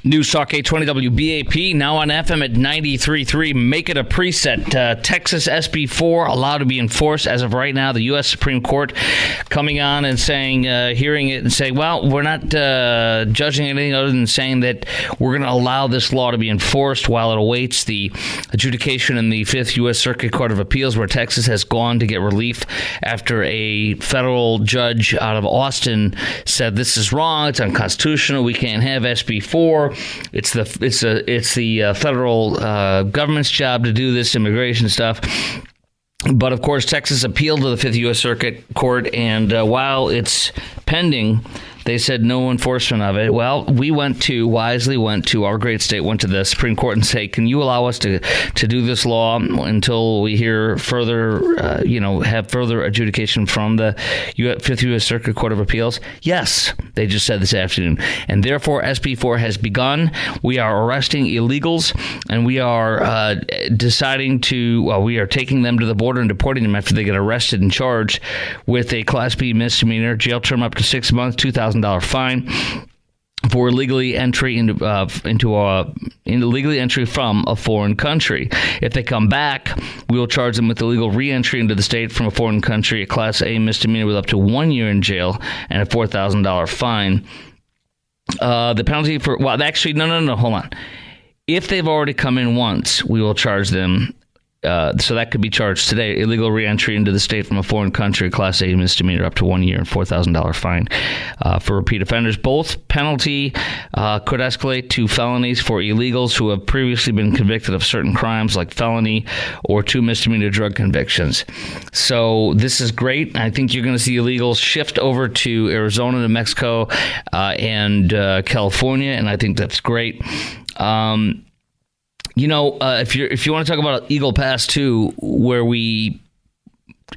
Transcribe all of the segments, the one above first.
News Talk 820 WBAP, now on FM at 93.3. Make it a preset. Texas SB4 allowed to be enforced as of right now. The U.S. Supreme Court coming on and saying, hearing it and saying, well, we're not judging anything other than saying that we're going to allow this law to be enforced while it awaits the adjudication in the 5th U.S. Circuit Court of Appeals, where Texas has gone to get relief after a federal judge out of Austin said this is wrong, it's unconstitutional, we can't have SB4. It's the federal government's job to do this immigration stuff. But, of course, Texas appealed to the 5th U.S. Circuit Court, and while it's pending, they said no enforcement of it. Well, we wisely went to our great state, went to the Supreme Court and say, can you allow us to do this law until we hear further, have further adjudication from the 5th U.S. Circuit Court of Appeals? Yes, they just said this afternoon. And therefore, SB4 has begun. We are arresting illegals, and we are we are taking them to the border and deporting them after they get arrested and charged with a Class B misdemeanor, jail term up to 6 months, $2,000 fine for illegally entry illegally entry from a foreign country. If they come back, we will charge them with illegal re-entry into the state from a foreign country, a Class A misdemeanor with up to 1 year in jail and a $4,000 fine. The penalty for hold on. If they've already come in once, we will charge them. So that could be charged today. Illegal re-entry into the state from a foreign country, Class A misdemeanor, up to 1 year and $4,000 fine for repeat offenders. Both penalty could escalate to felonies for illegals who have previously been convicted of certain crimes like felony or 2 misdemeanor drug convictions. So this is great. I think you're going to see illegals shift over to Arizona, New Mexico, and California, and I think that's great. If you want to talk about Eagle Pass too, where we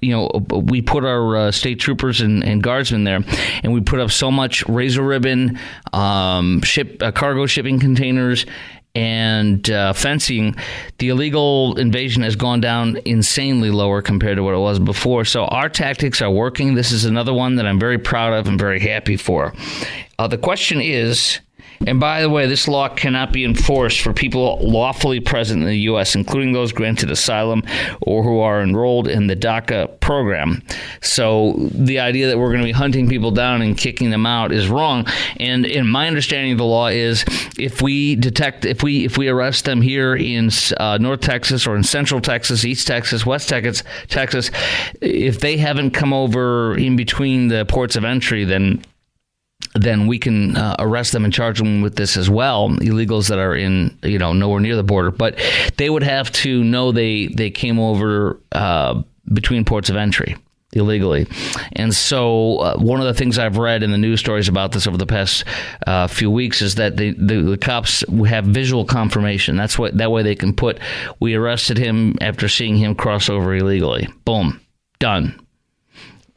put our state troopers and guardsmen there, and we put up so much razor ribbon, cargo shipping containers, and fencing, the illegal invasion has gone down insanely lower compared to what it was before. So our tactics are working. This is another one that I'm very proud of and very happy for. The question is, and by the way, this law cannot be enforced for people lawfully present in the U.S., including those granted asylum or who are enrolled in the DACA program. So the idea that we're going to be hunting people down and kicking them out is wrong. And in my understanding of the law is if we arrest them here in North Texas or in Central Texas, East Texas, West Texas, if they haven't come over in between the ports of entry, then we can arrest them and charge them with this as well, illegals that are in, nowhere near the border. But they would have to know they came over between ports of entry illegally. And so one of the things I've read in the news stories about this over the past few weeks is that the cops have visual confirmation. That way they can put, we arrested him after seeing him cross over illegally. Boom. Done.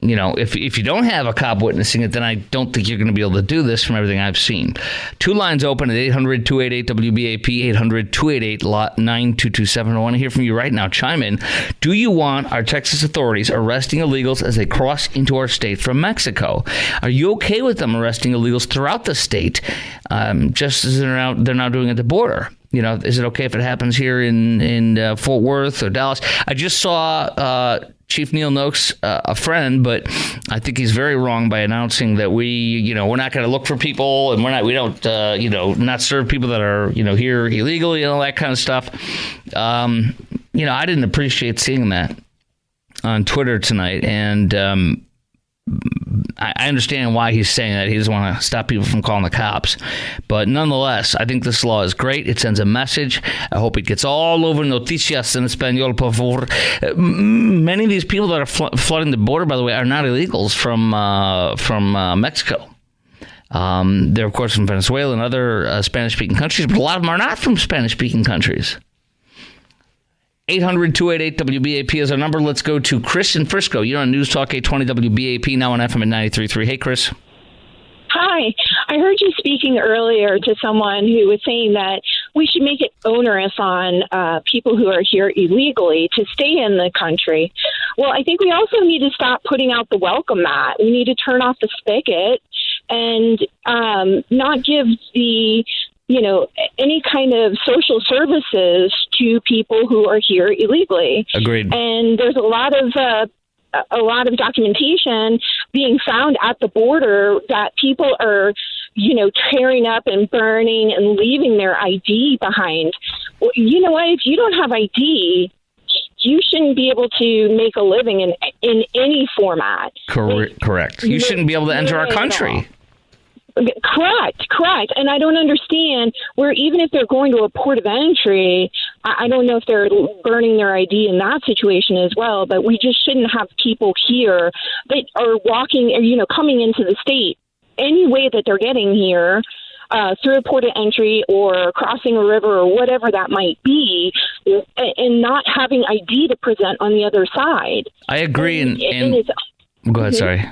If you don't have a cop witnessing it, then I don't think you're going to be able to do this from everything I've seen. Two lines open at 800-288-WBAP, 800-288-9227. I want to hear from you right now. Chime in. Do you want our Texas authorities arresting illegals as they cross into our state from Mexico? Are you okay with them arresting illegals throughout the state, just as they're now doing at the border? Is it okay if it happens here in Fort Worth or Dallas? I just saw Chief Neil Noakes, a friend, but I think he's very wrong by announcing that we're not going to look for people and we don't not serve people that are, here illegally and all that kind of stuff. I didn't appreciate seeing that on Twitter tonight. And, I understand why he's saying that. He doesn't want to stop people from calling the cops. But nonetheless, I think this law is great. It sends a message. I hope it gets all over Noticias en Español, por favor. Many of these people that are flooding the border, by the way, are not illegals from Mexico. They're, of course, from Venezuela and other Spanish-speaking countries, but a lot of them are not from Spanish-speaking countries. 800-288-WBAP is our number. Let's go to Chris in Frisco. You're on News Talk 820 WBAP, now on FM at 93.3. Hey, Chris. Hi. I heard you speaking earlier to someone who was saying that we should make it onerous on people who are here illegally to stay in the country. Well, I think we also need to stop putting out the welcome mat. We need to turn off the spigot and not give the any kind of social services to people who are here illegally. Agreed. And there's a lot of documentation being found at the border that people are, tearing up and burning and leaving their ID behind. You know what? If you don't have ID, you shouldn't be able to make a living in any format. Correct. You shouldn't be able to enter our country. Correct. And I don't understand where, even if they're going to a port of entry, I don't know if they're burning their ID in that situation as well, but we just shouldn't have people here that are walking or, coming into the state any way that they're getting here, through a port of entry or crossing a river or whatever that might be, and not having ID to present on the other side. I agree. And go ahead, sorry.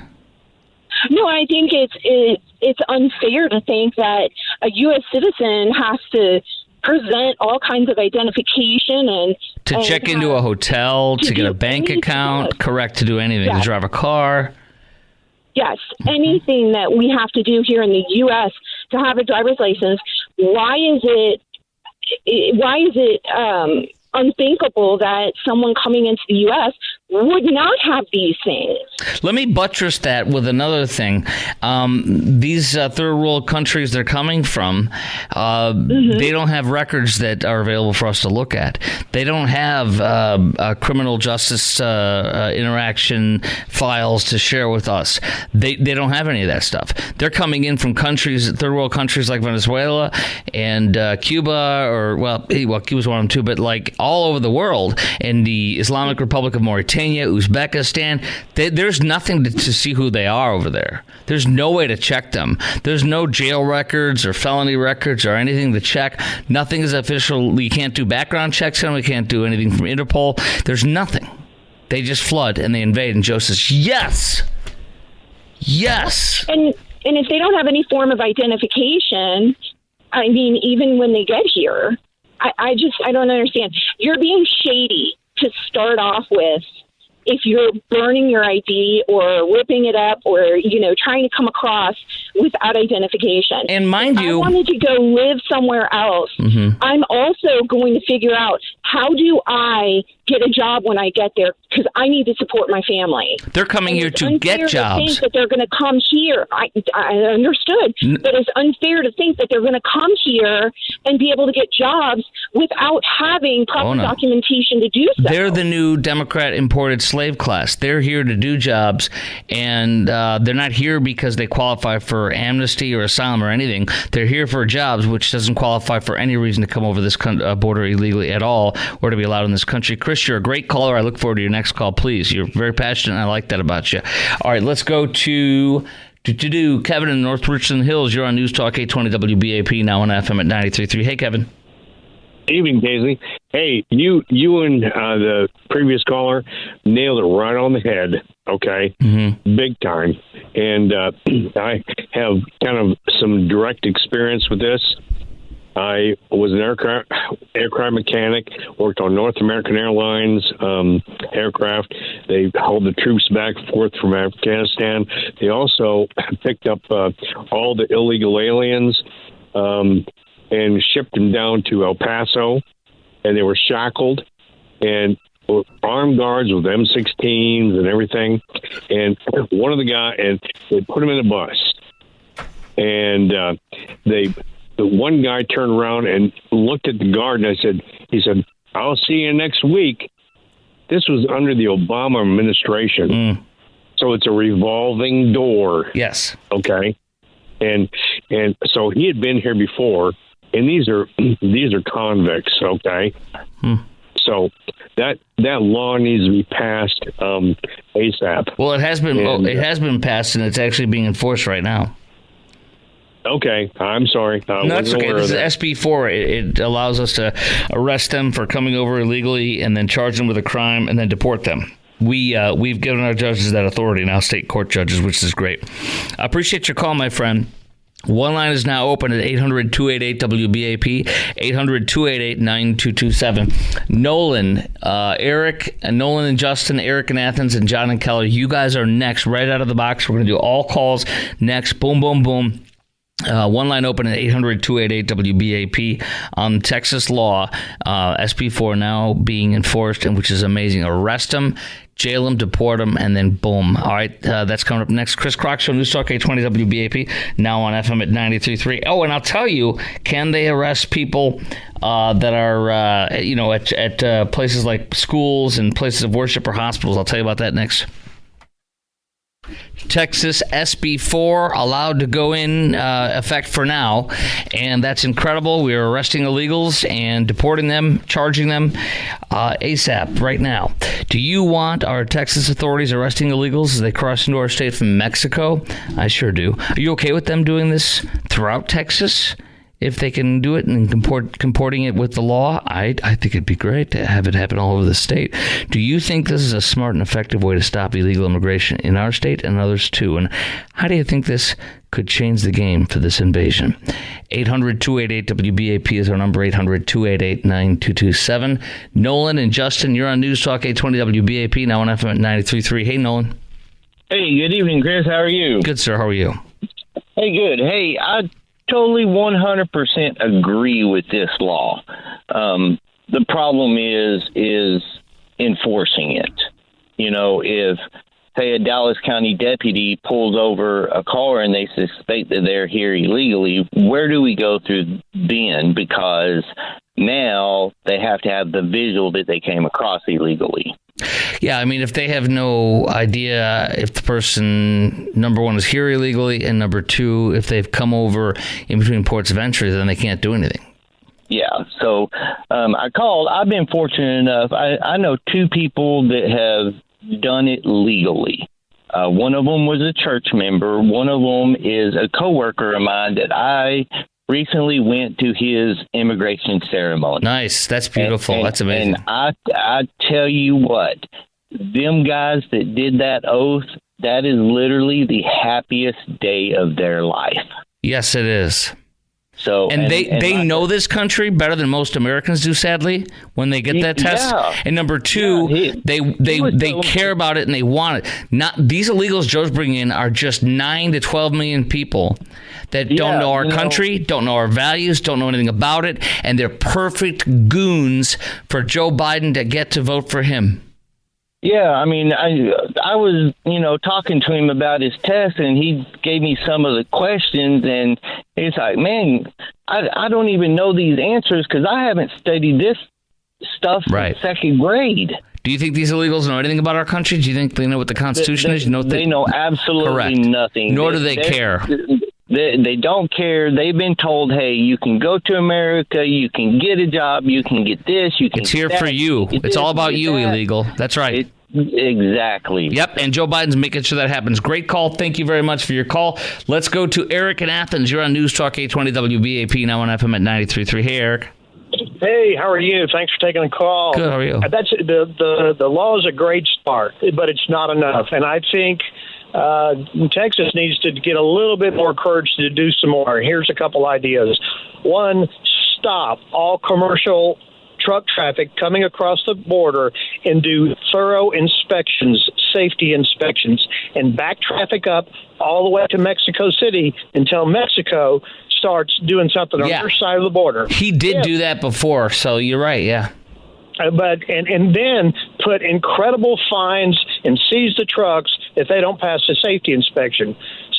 No, I think it's unfair to think that a U.S. citizen has to present all kinds of identification and check into a hotel, to get a bank account, correct, to do anything, to drive a car. Yes, anything that we have to do here in the U.S. to have a driver's license. Why is it unthinkable that someone coming into the U.S. would not have these things? Let me buttress that with another thing. These third world countries they're coming from, they don't have records that are available for us to look at. They don't have criminal justice interaction files to share with us. They don't have any of that stuff. They're coming in from third world countries like Venezuela and Cuba, Cuba's one of them too, but like all over the world, and the Islamic Republic of Mauritania, Uzbekistan. There's nothing to see who they are over there. There's no way to check them. There's no jail records or felony records or anything to check. Nothing is official. We can't do background checks on them. We can't do anything from Interpol. There's nothing. They just flood and they invade. And Joe says, yes. And if they don't have any form of identification, I mean, even when they get here, I don't understand. You're being shady to start off with if you're burning your ID or whipping it up or, trying to come across without identification. And mind you, I wanted to go live somewhere else. Mm-hmm. I'm also going to figure out, how do I get a job when I get there? Because I need to support my family. They're coming here to get jobs. Think that they're going to come here. I understood, but it's unfair to think that they're going to come here and be able to get jobs without having proper documentation to do so. They're the new Democrat imported slave class. They're here to do jobs, and they're not here because they qualify for amnesty or asylum or anything. They're here for jobs, which doesn't qualify for any reason to come over this border illegally at all or to be allowed in this country. Chris, you're a great caller. I look forward to your next call, please. You're very passionate, and I like that about you. All right, let's go to Kevin in North Richland Hills. You're on News Talk 820 WBAP, now on FM at 93.3. Hey, Kevin. Evening, Daisy. Hey, you and the previous caller nailed it right on the head, okay? Mm-hmm. Big time. And I have kind of some direct experience with this. I was an aircraft mechanic, worked on North American Airlines aircraft. They hauled the troops back and forth from Afghanistan. They also picked up all the illegal aliens and shipped them down to El Paso, and they were shackled and were armed guards with M16s and everything. And one of the guys, and they put him in a bus, and the one guy turned around and looked at the guard, and he said, "I'll see you next week." This was under the Obama administration. So it's a revolving door. Yes. Okay. And so he had been here before, and these are convicts. Okay. So that law needs to be passed ASAP. Well, it has been passed, and it's actually being enforced right now. Okay, I'm sorry. No, that's okay. This is SB4. It allows us to arrest them for coming over illegally and then charge them with a crime and then deport them. We've given our judges that authority now, state court judges, which is great. I appreciate your call, my friend. One line is now open at 800-288-WBAP, 800-288-9227. Nolan, Eric, and Nolan and Justin, Eric in Athens, and John and Keller, you guys are next, right out of the box. We're going to do all calls next. Boom, boom, boom. One line open at 800-288-WBAP on Texas law. SB4 now being enforced, and which is amazing. Arrest them, jail them, deport them, and then boom. All right, that's coming up next. Chris Crock Show, News Talk 820 WBAP, now on FM at 93.3. Oh, and I'll tell you, can they arrest people that are, at places like schools and places of worship or hospitals? I'll tell you about that next. Texas SB4 allowed to go in effect for now, and that's incredible. We are arresting illegals and deporting them, charging them ASAP right now. Do you want our Texas authorities arresting illegals as they cross into our state from Mexico? I sure do. Are you okay with them doing this throughout Texas? If they can do it and comporting it with the law, I think it'd be great to have it happen all over the state. Do you think this is a smart and effective way to stop illegal immigration in our state and others too? And how do you think this could change the game for this invasion? 800-288-WBAP is our number, 800-288-9227. Nolan and Justin, you're on News Talk 820 WBAP, now on FM at 93.3. Hey, Nolan. Hey, good evening, Chris. How are you? Good, sir. How are you? Hey, good. Hey, I totally 100% agree with this law. The problem is enforcing it. You know, if, say, a Dallas County deputy pulls over a car and they suspect that they're here illegally, where do we go through then? Because now they have to have the visual that they came across illegally. Yeah, I mean, if they have no idea if the person, number one, is here illegally, and number two, if they've come over in between ports of entry, then they can't do anything. Yeah, so I called. I've been fortunate enough. I know two people that have done it legally. One of them was a church member. One of them is a coworker of mine that I recently went to his immigration ceremony. Nice. That's beautiful. That's amazing. And I tell you what, them guys that did that oath, that is literally the happiest day of their life. Yes, it is. So, and they know this country better than most Americans do, sadly, when they get that test. Yeah. And number two, they care about it and they want it. Not these illegals Joe's bringing in are just 9 to 12 million people that don't know our country, don't know our values, don't know anything about it, and they're perfect goons for Joe Biden to get to vote for him. Yeah, I mean, I was, talking to him about his test, and he gave me some of the questions, and it's like, man, I don't even know these answers because I haven't studied this stuff in second grade. Do you think these illegals know anything about our country? Do you think they know what the Constitution is? They know absolutely nothing. Nor do they care. They don't care. They've been told, hey, you can go to America, you can get a job, you can get this, you can It's here for you. It's all about you, illegal. That's right. Exactly. Yep, and Joe Biden's making sure that happens. Great call. Thank you very much for your call. Let's go to Eric in Athens. You're on News Talk 820 WBAP, now on FM at 93.3. Hey, Eric. Hey, how are you? Thanks for taking the call. Good, how are you? That's the law is a great start, but it's not enough. And I think Texas needs to get a little bit more courage to do some more. Here's a couple ideas. One, stop all commercial truck traffic coming across the border and do thorough inspections, safety inspections, and back traffic up all the way to Mexico City until Mexico starts doing something on their side of the border. He did do that before, so you're right, yeah. But then put incredible fines and seize the trucks if they don't pass the safety inspection.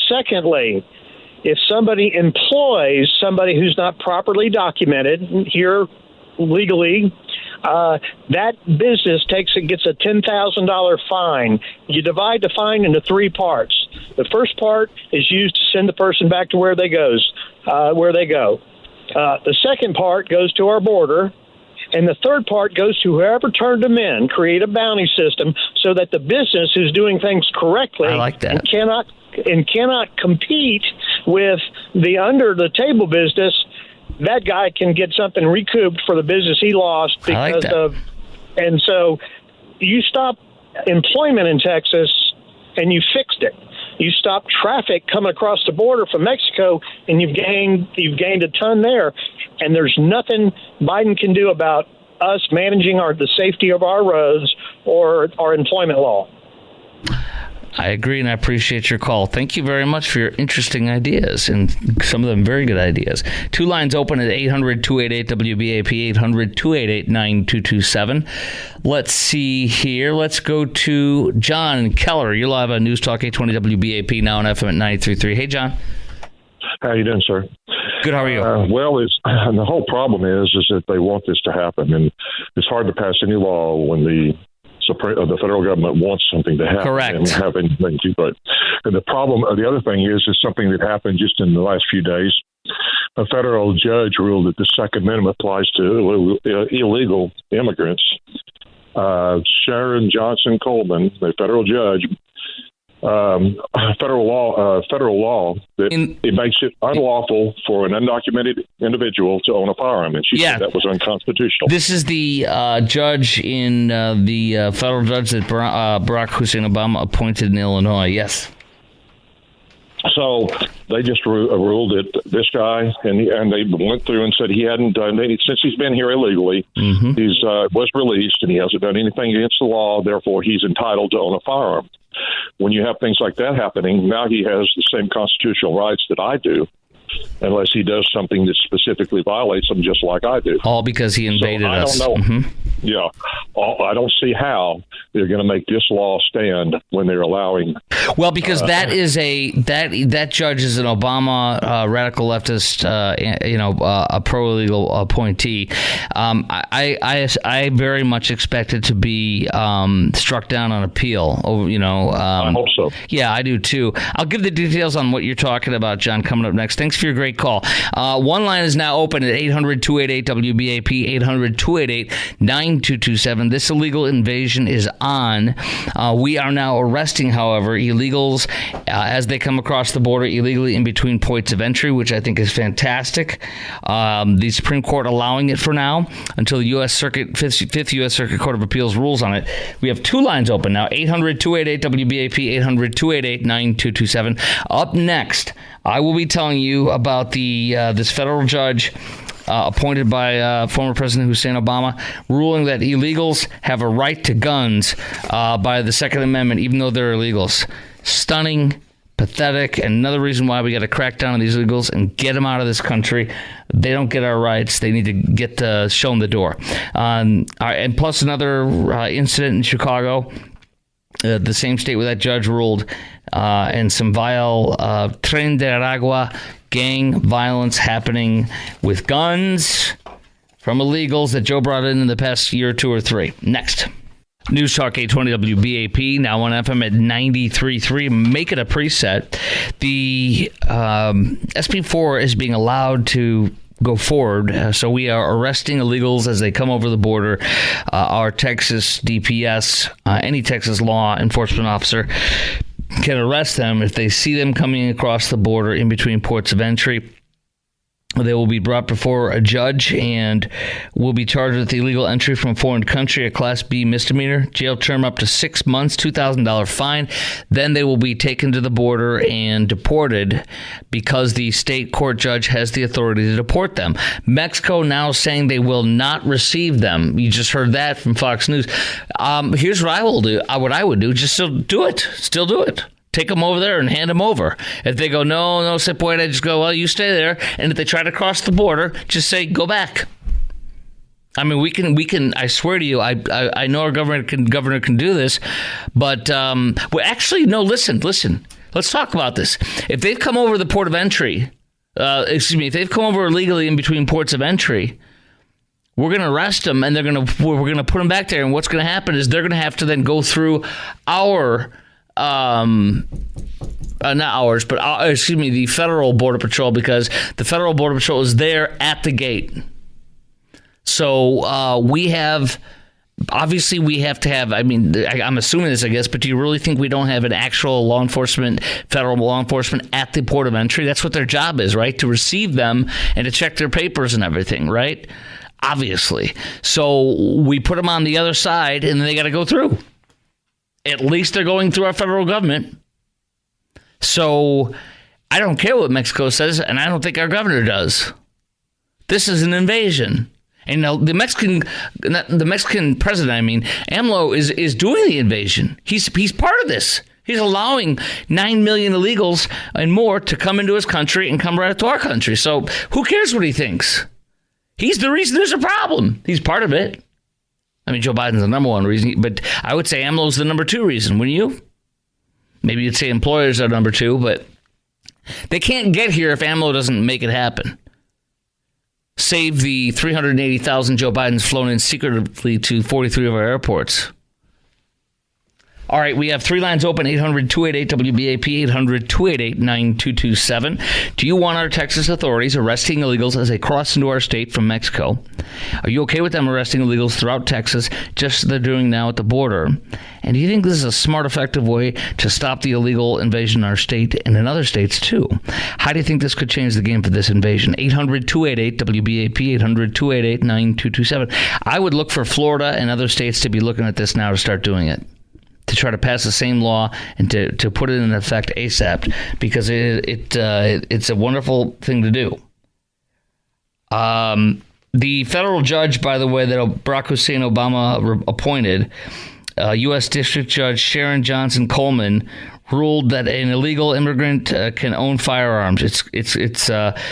Secondly, if somebody employs somebody who's not properly documented here legally, that business gets a $10,000 fine. You divide the fine into three parts. The first part is used to send the person back to where they go. The second part goes to our border. And the third part goes to whoever turned them in, create a bounty system so that the business who's doing things correctly and cannot compete with the under the table business, that guy can get something recouped for the business he lost because of. And so you stop employment in Texas and you fixed it. You stop traffic coming across the border from Mexico, and you've gained a ton there. And there's nothing Biden can do about us managing the safety of our roads or our employment law. I agree, and I appreciate your call. Thank you very much for your interesting ideas, and some of them very good ideas. Two lines open at 800-288-WBAP, 800-288-9227. Let's see here. Let's go to John Keller. You're live on News Talk 820 WBAP, now on FM at 93.3. Hey, John. How you doing, sir? Good. How are you? The whole problem is that they want this to happen, and it's hard to pass any law when the federal government wants something to happen. Correct. And have anything to it. And the other thing is something that happened just in the last few days. A federal judge ruled that the Second Amendment applies to illegal immigrants. Sharon Johnson Coleman, the federal judge, federal law that it makes it unlawful for an undocumented individual to own a firearm, and she said that was unconstitutional. This is the judge in the federal judge that Barack Hussein Obama appointed in Illinois. Yes. So they just ruled that this guy, and they went through and said he hadn't done anything since he's been here illegally. Mm-hmm. He's was released, and he hasn't done anything against the law. Therefore, he's entitled to own a firearm. When you have things like that happening, now he has the same constitutional rights that I do, unless he does something that specifically violates them, just like I do. All because he invaded us. I don't know. Mm-hmm. Yeah. I don't see how they're going to make this law stand when they're allowing. Well, because that judge is an Obama radical leftist, a pro-illegal appointee. I very much expect it to be struck down on appeal. I hope so. Yeah, I do too. I'll give the details on what you're talking about, John, coming up next. Thanks for your great call. One line is now open at 800-288-WBAP, 800-288-9227. This illegal invasion is on. We are now arresting, however, illegals as they come across the border illegally in between points of entry, which I think is fantastic. The Supreme Court allowing it for now until the U.S. Circuit, Fifth U.S. Circuit Court of Appeals rules on it. We have two lines open now, 800-288-WBAP, 800-288-9227. Up next, I will be telling you about this federal judge appointed by former President Hussein Obama, ruling that illegals have a right to guns by the Second Amendment, even though they're illegals. Stunning, pathetic, and another reason why we got to crack down on these illegals and get them out of this country. They don't get our rights. They need to get show them the door. And plus another incident in Chicago, the same state where that judge ruled, and some vile Tren de Aragua gang violence happening with guns from illegals that Joe brought in the past year or two or three. Next. News Talk 820 WBAP, now on FM at 93.3. Make it a preset. The SB4 is being allowed to go forward. So we are arresting illegals as they come over the border. Our Texas DPS, any Texas law enforcement officer, can arrest them if they see them coming across the border in between ports of entry. They will be brought before a judge and will be charged with illegal entry from a foreign country, a Class B misdemeanor, jail term up to 6 months, $2,000 fine. Then they will be taken to the border and deported because the state court judge has the authority to deport them. Mexico now saying they will not receive them. You just heard that from Fox News. Here's what I will do. What I would do, just still do it. Still do it. Take them over there and hand them over. If they go, no, se puede, just go, well, you stay there. And if they try to cross the border, just say, go back. I mean, we can. I swear to you, I know our governor can do this, but actually, no. Listen. Let's talk about this. If they've come over the port of entry, if they've come over illegally in between ports of entry, we're going to arrest them and we're going to put them back there. And what's going to happen is they're going to have to then go through our. Not ours, but the Federal Border Patrol, because the Federal Border Patrol is there at the gate. So we have to have, I'm assuming this, I guess, but do you really think we don't have an actual federal law enforcement at the port of entry? That's what their job is, right? To receive them and to check their papers and everything, right? Obviously. So we put them on the other side and then they got to go through. At least they're going through our federal government. So I don't care what Mexico says, and I don't think our governor does. This is an invasion. And the Mexican president, AMLO, is doing the invasion. He's part of this. He's allowing 9 million illegals and more to come into his country and come right to our country. So who cares what he thinks? He's the reason there's a problem. He's part of it. I mean, Joe Biden's the number one reason, but I would say AMLO's the number two reason, wouldn't you? Maybe you'd say employers are number two, but they can't get here if AMLO doesn't make it happen. Save the 380,000 Joe Biden's flown in secretly to 43 of our airports. All right, we have three lines open, 800-288-WBAP, 800-288-9227. Do you want our Texas authorities arresting illegals as they cross into our state from Mexico? Are you okay with them arresting illegals throughout Texas, just as they're doing now at the border? And do you think this is a smart, effective way to stop the illegal invasion in our state and in other states, too? How do you think this could change the game for this invasion? 800-288-WBAP, 800-288-9227. I would look for Florida and other states to be looking at this now to start doing it, to try to pass the same law and to put it in effect ASAP, because it's a wonderful thing to do. The federal judge, by the way, that Barack Hussein Obama appointed, U.S. District Judge Sharon Johnson Coleman, ruled that an illegal immigrant can own firearms. It's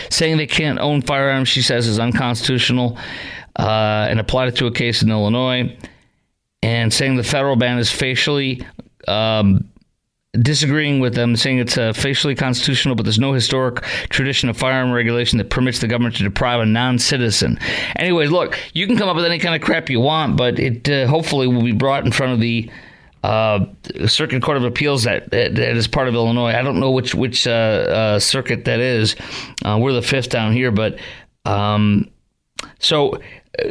saying they can't own firearms, she says, is unconstitutional, and applied it to a case in Illinois. And saying the federal ban is facially, disagreeing with them, saying it's facially constitutional, but there's no historic tradition of firearm regulation that permits the government to deprive a non-citizen. Anyways, look, you can come up with any kind of crap you want, but it hopefully will be brought in front of the Circuit Court of Appeals that is part of Illinois. I don't know which circuit that is. We're the fifth down here, but so.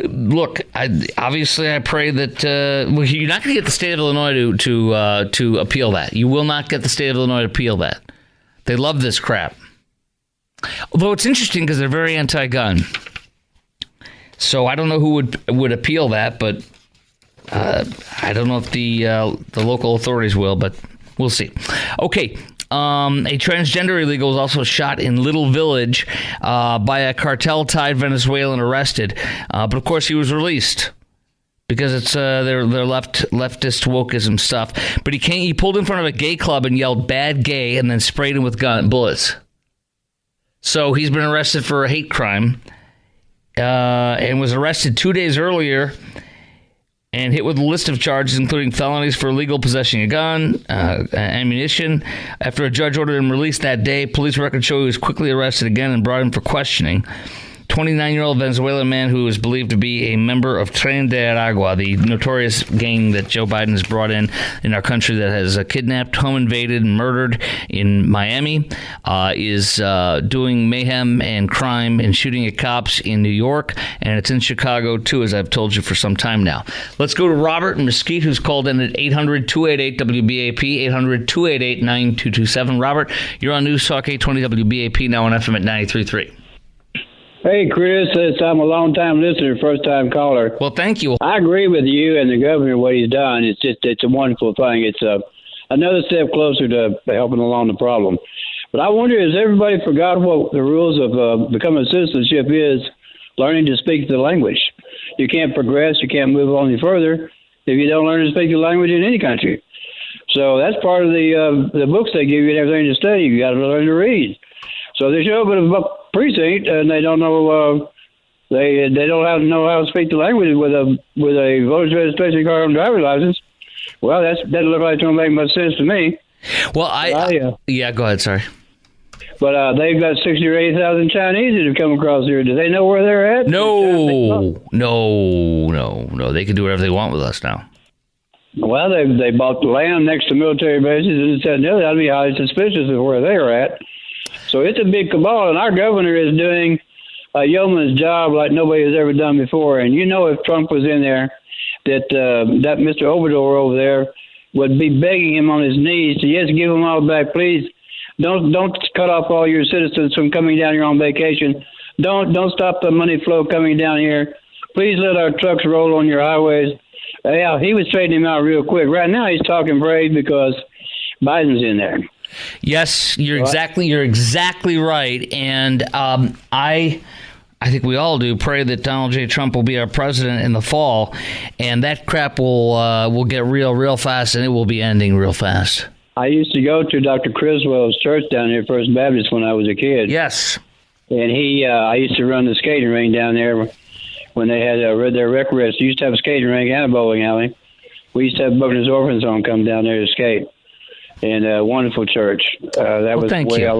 Look, obviously, I pray that you're not going to get the state of Illinois to appeal that. You will not get the state of Illinois to appeal that. They love this crap. Although it's interesting because they're very anti-gun. So I don't know who would appeal that, but I don't know if the local authorities will, but we'll see. Okay. A transgender illegal was also shot in Little Village by a cartel-tied Venezuelan arrested. But, of course, he was released because it's their leftist wokeism stuff. But he pulled in front of a gay club and yelled, "Bad gay," and then sprayed him with bullets. So he's been arrested for a hate crime and was arrested 2 days earlier and hit with a list of charges, including felonies for illegal possessing a gun, ammunition. After a judge ordered him released that day, police records show he was quickly arrested again and brought in for questioning. 29-year-old Venezuelan man who is believed to be a member of Tren de Aragua, the notorious gang that Joe Biden has brought in our country that has kidnapped, home invaded, and murdered in Miami, is doing mayhem and crime and shooting at cops in New York, and it's in Chicago, too, as I've told you for some time now. Let's go to Robert in Mesquite, who's called in at 800-288-WBAP, 800-288-9227. Robert, you're on News Talk 820 WBAP, now on FM at 93.3. Hey, Chris, I'm a long-time listener, first-time caller. Well, thank you. I agree with you and the governor, what he's done. It's a wonderful thing. It's another step closer to helping along the problem. But I wonder, has everybody forgot what the rules of becoming citizenship is? Learning to speak the language. You can't progress, you can't move on any further if you don't learn to speak the language in any country. So that's part of the books they give you and everything to study. You got to learn to read. So they show up at a precinct and they don't know they don't know how to speak the language with a voter's registration card and driver's license. Well, that doesn't look like it's going to make much sense to me. Well, yeah, go ahead. Sorry. But they've got 60 or 80,000 Chinese that have come across here. Do they know where they're at? No. They can do whatever they want with us now. Well, they bought the land next to military bases and said, no, that'd be highly suspicious of where they're at. So it's a big cabal, and our governor is doing a yeoman's job like nobody has ever done before. And you know, if Trump was in there, that Mr. Obrador over there would be begging him on his knees to, yes, give them all back, please. Don't cut off all your citizens from coming down here on vacation. Don't stop the money flow coming down here. Please let our trucks roll on your highways. Yeah, he was trading him out real quick. Right now he's talking brave because Biden's in there. Yes, you're exactly right. And I think we all do pray that Donald J. Trump will be our president in the fall, and that crap will get real fast, and it will be ending real fast. I used to go to Dr. Criswell's church down here, First Baptist, when I was a kid. Yes. And I used to run the skating rink down there when they had their rec rest. Used to have a skating rink and a bowling alley. We used to have Buckner's Orphans Home come down there to skate. And a wonderful church. That was way a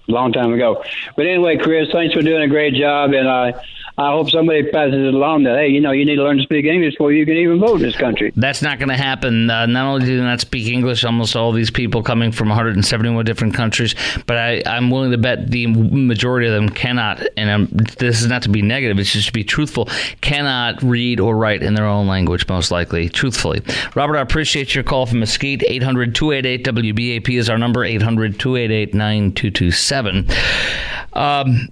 long time ago. But anyway, Chris, thanks for doing a great job. And I hope somebody passes it along that, hey, you need to learn to speak English before you can even vote in this country. That's not going to happen. Not only do they not speak English, almost all these people coming from 171 different countries, but I'm willing to bet the majority of them cannot, and this is not to be negative, it's just to be truthful, cannot read or write in their own language, most likely, truthfully. Robert, I appreciate your call from Mesquite. 800-288-WBAP is our number, 800-288-9227.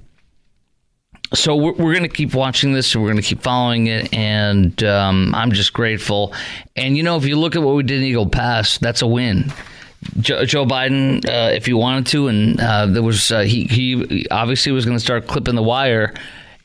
So we're going to keep watching this, and we're going to keep following it, and I'm just grateful. And, if you look at what we did in Eagle Pass, that's a win. Joe Biden, if he wanted to, and there was he obviously was going to start clipping the wire,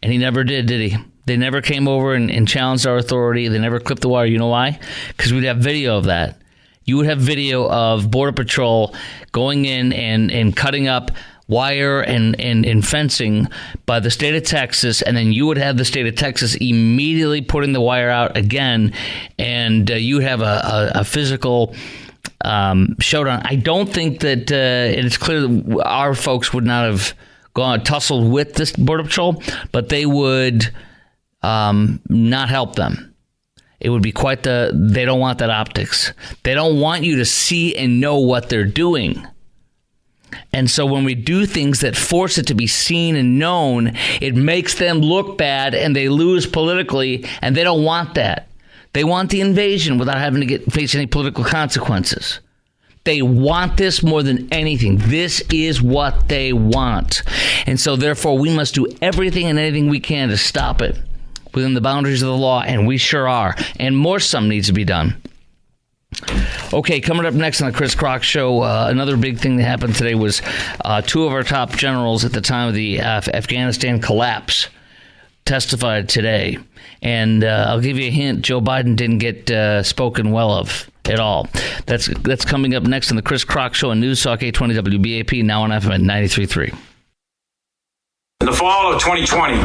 and he never did he? They never came over and challenged our authority. They never clipped the wire. You know why? Because we'd have video of that. You would have video of Border Patrol going in and cutting up wire and fencing by the state of Texas, and then you would have the state of Texas immediately putting the wire out again, and you would have a physical showdown. I don't think that it's clear that our folks would not have tussled with this Border Patrol, but they would not help them. It would be they don't want that optics. They don't want you to see and know what they're doing. And so when we do things that force it to be seen and known, it makes them look bad and they lose politically, and they don't want that. They want the invasion without having to face any political consequences. They want this more than anything. This is what they want. And so therefore we must do everything and anything we can to stop it within the boundaries of the law, and we sure are. And more some needs to be done. Okay, coming up next on the Chris Crock Show, another big thing that happened today was two of our top generals at the time of the Afghanistan collapse testified today. And I'll give you a hint, Joe Biden didn't get spoken well of at all. That's coming up next on the Chris Crock Show on News Talk 820 WBAP, now on FM at 93.3. In the fall of 2020,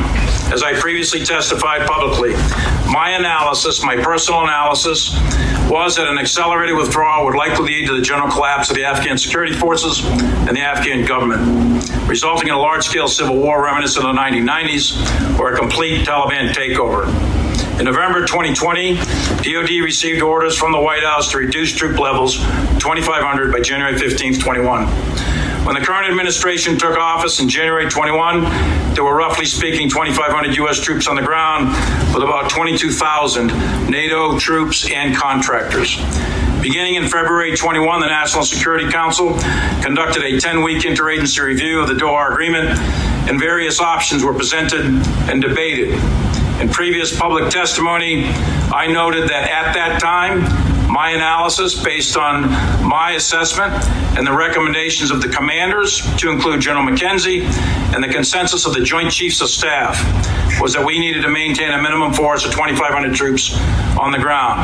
as I previously testified publicly, my personal analysis, was that an accelerated withdrawal would likely lead to the general collapse of the Afghan security forces and the Afghan government, resulting in a large-scale civil war reminiscent of the 1990s or a complete Taliban takeover. In November 2020, DOD received orders from the White House to reduce troop levels to 2,500 by January 15, 21. When the current administration took office in January 21, there were roughly speaking 2,500 U.S. troops on the ground with about 22,000 NATO troops and contractors. Beginning in February 21, the National Security Council conducted a 10-week interagency review of the Doha Agreement, and various options were presented and debated. In previous public testimony, I noted that at that time, my analysis, based on my assessment and the recommendations of the commanders, to include General McKenzie, and the consensus of the Joint Chiefs of Staff, was that we needed to maintain a minimum force of 2,500 troops on the ground,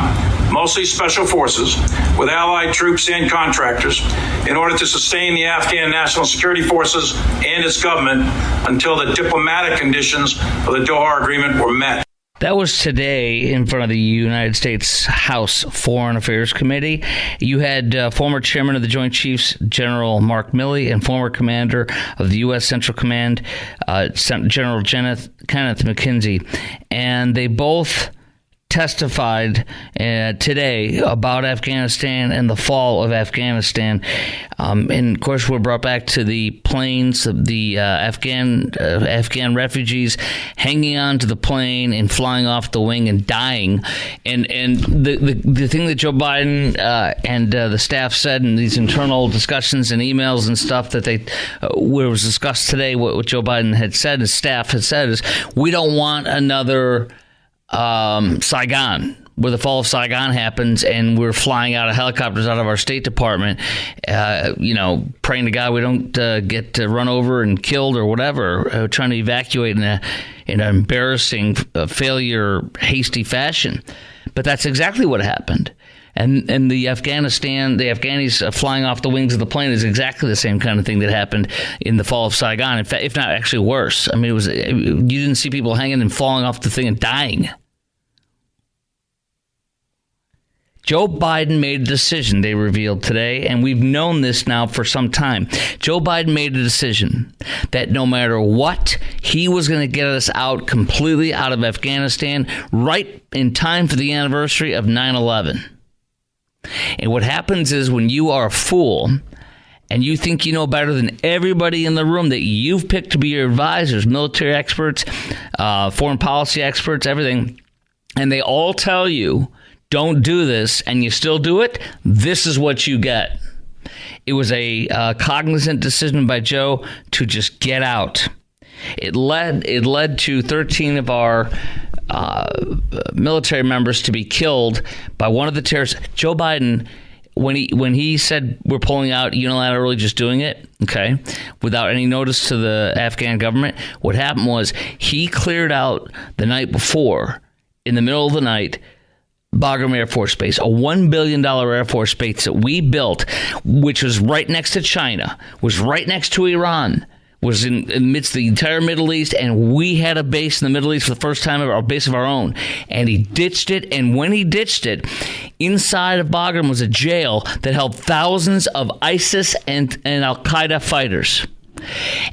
mostly special forces, with allied troops and contractors, in order to sustain the Afghan National Security Forces and its government until the diplomatic conditions of the Doha Agreement were met. That was today in front of the United States House Foreign Affairs Committee. You had former chairman of the Joint Chiefs, General Mark Milley, and former commander of the U.S. Central Command, General Kenneth McKenzie. And they both testified today about Afghanistan and the fall of Afghanistan. And of course, we're brought back to the planes of the Afghan refugees hanging on to the plane and flying off the wing and dying. And the thing that Joe Biden and the staff said in these internal discussions and emails and stuff that was discussed today, what Joe Biden had said, his staff had said, is we don't want another Saigon, where the fall of Saigon happens and we're flying out of helicopters out of our State Department, praying to God we don't get run over and killed or whatever, trying to evacuate in an embarrassing failure, hasty fashion. But that's exactly what happened. And the Afghanis flying off the wings of the plane is exactly the same kind of thing that happened in the fall of Saigon. In fact, if not actually worse. I mean, you didn't see people hanging and falling off the thing and dying. Joe Biden made a decision, they revealed today, and we've known this now for some time. Joe Biden made a decision that no matter what, he was going to get us out completely out of Afghanistan right in time for the anniversary of 9/11. And what happens is when you are a fool and you think you know better than everybody in the room that you've picked to be your advisors, military experts, foreign policy experts, everything, and they all tell you, don't do this, and you still do it, this is what you get. It was a cognizant decision by Joe to just get out. It led to 13 of our military members to be killed by one of the terrorists. Joe Biden, when he said we're pulling out unilaterally, just doing it, okay, without any notice to the Afghan government, what happened was he cleared out the night before, in the middle of the night, Bagram Air Force Base, a $1 billion Air Force Base that we built, which was right next to China, was right next to Iran, was in amidst the entire Middle East, and we had a base in the Middle East for the first time, a base of our own. And he ditched it, and when he ditched it, inside of Bagram was a jail that held thousands of ISIS and Al-Qaeda fighters.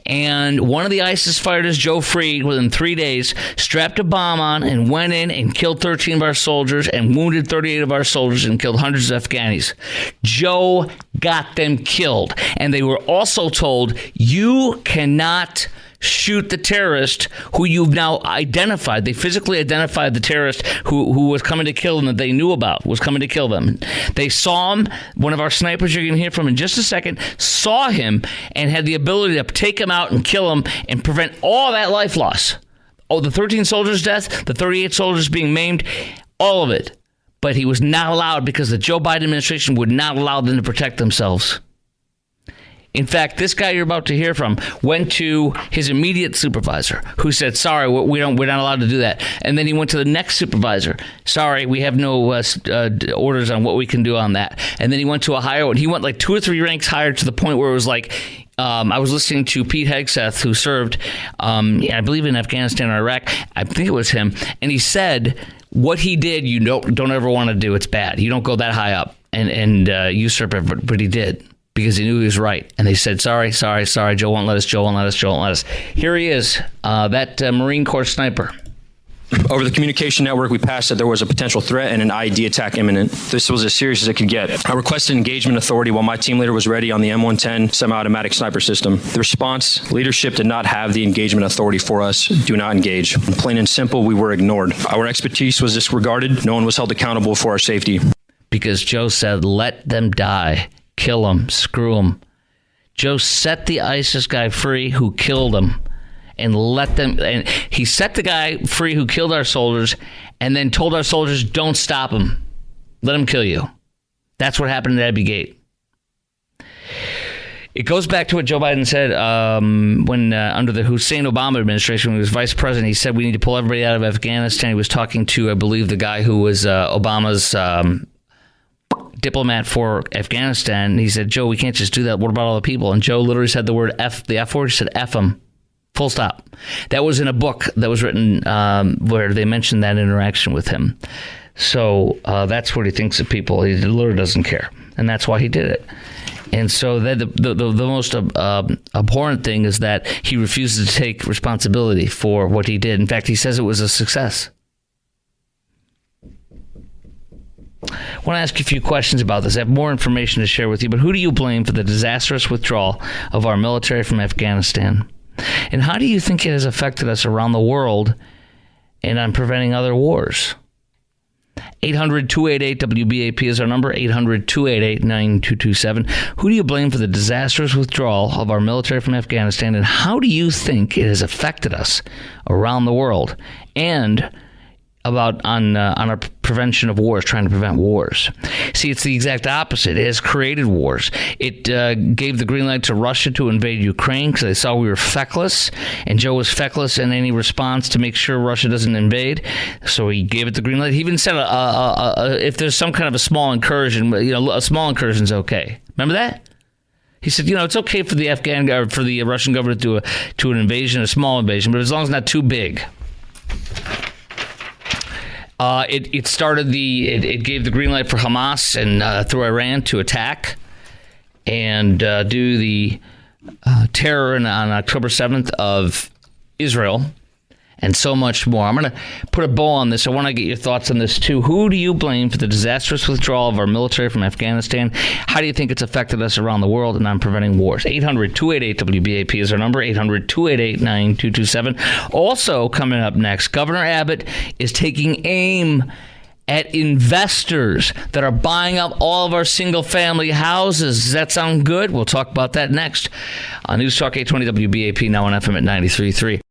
And one of the ISIS fighters, Joe Freed, within 3 days, strapped a bomb on and went in and killed 13 of our soldiers and wounded 38 of our soldiers and killed hundreds of Afghanis. Joe got them killed. And they were also told, you cannot shoot the terrorist who you've now identified. They physically identified the terrorist who was coming to kill them, that they knew about, was coming to kill them. They saw him. One of our snipers you're going to hear from in just a second saw him and had the ability to take him out and kill him and prevent all that life loss. Oh, the 13 soldiers' death, the 38 soldiers being maimed, all of it. But he was not allowed because the Joe Biden administration would not allow them to protect themselves. In fact, this guy you're about to hear from went to his immediate supervisor, who said, sorry, we're not allowed to do that. And then he went to the next supervisor. Sorry, we have no orders on what we can do on that. And then he went to a higher one. He went like 2 or 3 ranks higher, to the point where it was like, I was listening to Pete Hegseth, who served, I believe, in Afghanistan or Iraq. I think it was him. And he said, what he did, you don't ever want to do. It's bad. You don't go that high up and usurp it, but he did. Because he knew he was right. And they said, sorry, Joe won't let us. Here he is, that Marine Corps sniper. Over the communication network, we passed that there was a potential threat and an IED attack imminent. This was as serious as it could get. I requested engagement authority while my team leader was ready on the M110 semi-automatic sniper system. The response, leadership did not have the engagement authority for us. Do not engage. Plain and simple, we were ignored. Our expertise was disregarded. No one was held accountable for our safety. Because Joe said, let them die. Kill him. Screw him. Joe set the ISIS guy free who killed him, and let them. And he set the guy free who killed our soldiers, and then told our soldiers, "Don't stop him. Let him kill you." That's what happened at Abbey Gate. It goes back to what Joe Biden said when under the Hussein Obama administration, when he was vice president. He said we need to pull everybody out of Afghanistan. He was talking to, I believe, the guy who was Obama's diplomat for Afghanistan. He said, Joe, we can't just do that. What about all the people? And Joe literally said the word F, the F word. He said, F them. Full stop. That was in a book that was written where they mentioned that interaction with him. So that's what he thinks of people. He literally doesn't care. And that's why he did it. And so the most abhorrent thing is that he refuses to take responsibility for what he did. In fact, he says it was a success. I want to ask you a few questions about this. I have more information to share with you, but who do you blame for the disastrous withdrawal of our military from Afghanistan? And how do you think it has affected us around the world and on preventing other wars? 800-288-WBAP is our number, 800-288-9227. Who do you blame for the disastrous withdrawal of our military from Afghanistan, and how do you think it has affected us around the world? And on our prevention of wars, trying to prevent wars. See, it's the exact opposite. It has created wars. It gave the green light to Russia to invade Ukraine because they saw we were feckless, and Joe was feckless in any response to make sure Russia doesn't invade. So he gave it the green light. He even said if there's some kind of a small incursion, a small incursion is okay. Remember that? He said, it's okay for the Russian government to do an invasion, a small invasion, but as long as it's not too big. It gave the green light for Hamas and through Iran to attack and do the terror on October 7th of Israel, and so much more. I'm going to put a bow on this. I want to get your thoughts on this, too. Who do you blame for the disastrous withdrawal of our military from Afghanistan? How do you think it's affected us around the world and on preventing wars? 800-288-WBAP is our number, 800-288-9227. Also, coming up next, Governor Abbott is taking aim at investors that are buying up all of our single-family houses. Does that sound good? We'll talk about that next on News Talk 820 WBAP, now on FM at 93.3.